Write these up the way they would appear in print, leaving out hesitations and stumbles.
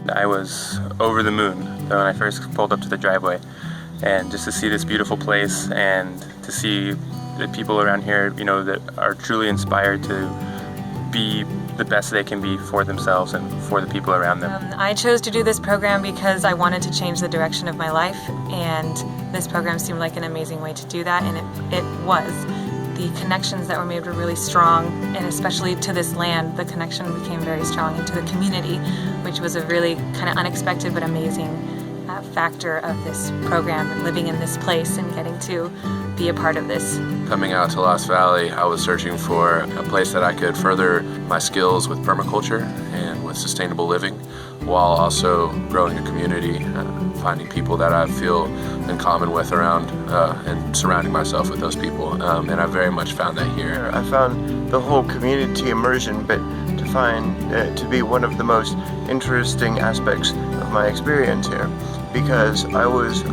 and I was over the moon when I first pulled up to the driveway. And just to see this beautiful place and to see the people around here, that are truly inspired to be the best they can be for themselves and for the people around them. I chose to do this program because I wanted to change the direction of my life, and this program seemed like an amazing way to do that, and it was. The connections that were made were really strong, and especially to this land, the connection became very strong into the community, which was a really kind of unexpected but amazing factor of this program, and living in this place and getting to be a part of this. Coming out to Lost Valley, I was searching for a place that I could further my skills with permaculture and with sustainable living, while also growing a community, finding people that I feel in common with around and surrounding myself with those people. And I very much found that here. I found the whole community immersion bit to be one of the most interesting aspects of my experience here, because I was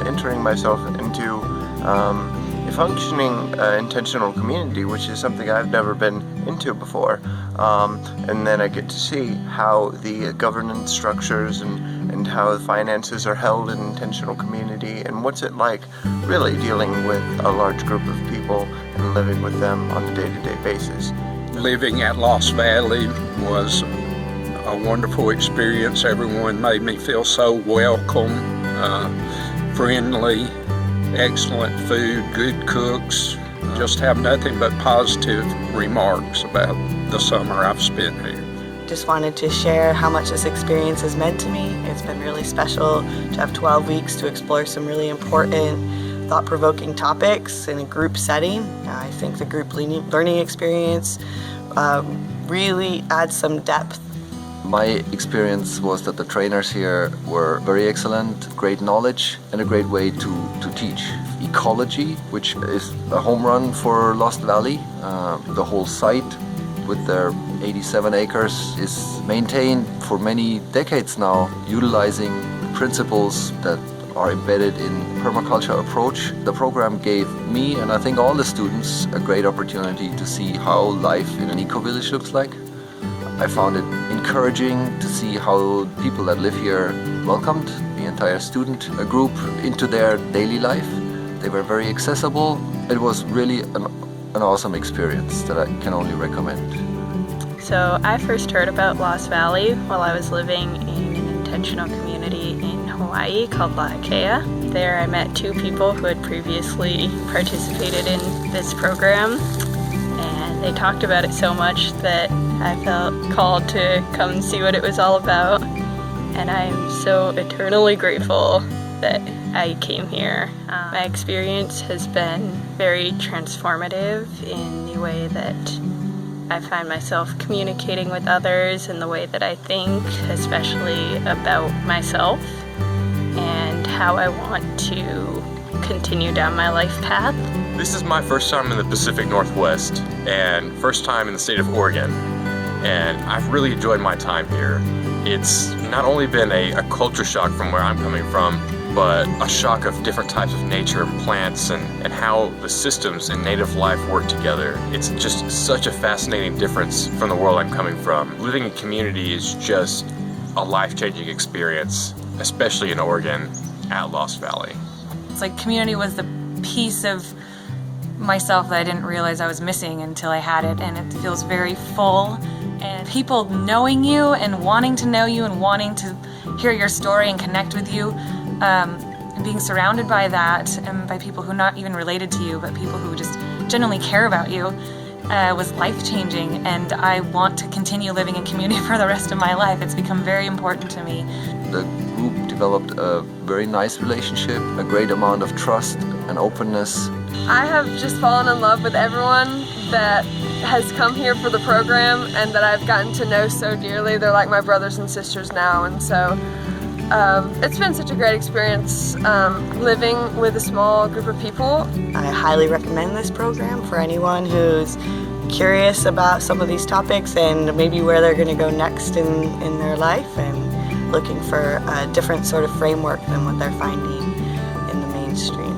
entering myself into a functioning intentional community, which is something I've never been into before, and then I get to see how the governance structures and how the finances are held in intentional community, and what's it like really dealing with a large group of people and living with them on a day-to-day basis. Living at Lost Valley was a wonderful experience. Everyone made me feel so welcome, friendly, excellent food, good cooks. Just have nothing but positive remarks about the summer I've spent here. Just wanted to share how much this experience has meant to me. It's been really special to have 12 weeks to explore some really important, thought-provoking topics in a group setting. I think the group learning experience really adds some depth. My experience was that the trainers here were very excellent, great knowledge and a great way to teach. Ecology, which is a home run for Lost Valley. The whole site with their 87 acres is maintained for many decades now, utilizing principles that are embedded in permaculture approach. The program gave me, and I think all the students, a great opportunity to see how life in an eco-village looks like. I found it encouraging to see how people that live here welcomed the entire student group into their daily life. They were very accessible. It was really an awesome experience that I can only recommend. So I first heard about Lost Valley while I was living in an intentional community in Hawaii called La'akea. There I met two people who had previously participated in this program, and they talked about it so much that I felt called to come and see what it was all about. And I'm so eternally grateful that I came here. My experience has been very transformative in the way that I find myself communicating with others and the way that I think, especially about myself and how I want to continue down my life path. This is my first time in the Pacific Northwest and first time in the state of Oregon, and I've really enjoyed my time here. It's not only been a culture shock from where I'm coming from, but a shock of different types of nature and plants and how the systems in native life work together. It's just such a fascinating difference from the world I'm coming from. Living in community is just a life-changing experience, especially in Oregon at Lost Valley. It's like community was the piece of myself that I didn't realize I was missing until I had it, and it feels very full. And people knowing you and wanting to know you and wanting to hear your story and connect with you, and being surrounded by that and by people who are not even related to you, but people who just genuinely care about you, was life-changing, and I want to continue living in community for the rest of my life. It's become very important to me. The group developed a very nice relationship, a great amount of trust and openness. I have just fallen in love with everyone that has come here for the program and that I've gotten to know so dearly. They're like my brothers and sisters now, and so it's been such a great experience living with a small group of people. I highly recommend this program for anyone who's curious about some of these topics and maybe where they're going to go next in their life, and looking for a different sort of framework than what they're finding in the mainstream.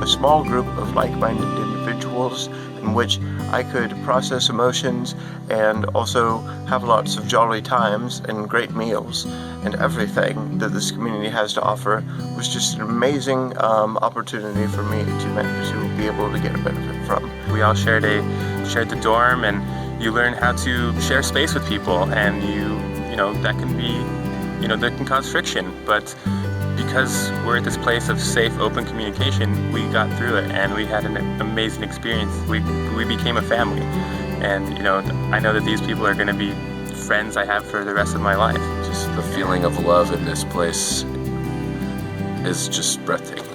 A small group of like-minded individuals in which I could process emotions and also have lots of jolly times and great meals. And everything that this community has to offer was just an amazing opportunity for me to be able to get a benefit from. We all shared the dorm, and you learn how to share space with people, and you know that can be, that can cause friction, but because we're at this place of safe, open communication, we got through it, and we had an amazing experience. We became a family, and I know that these people are going to be friends I have for the rest of my life. Just the feeling of love in this place is just breathtaking.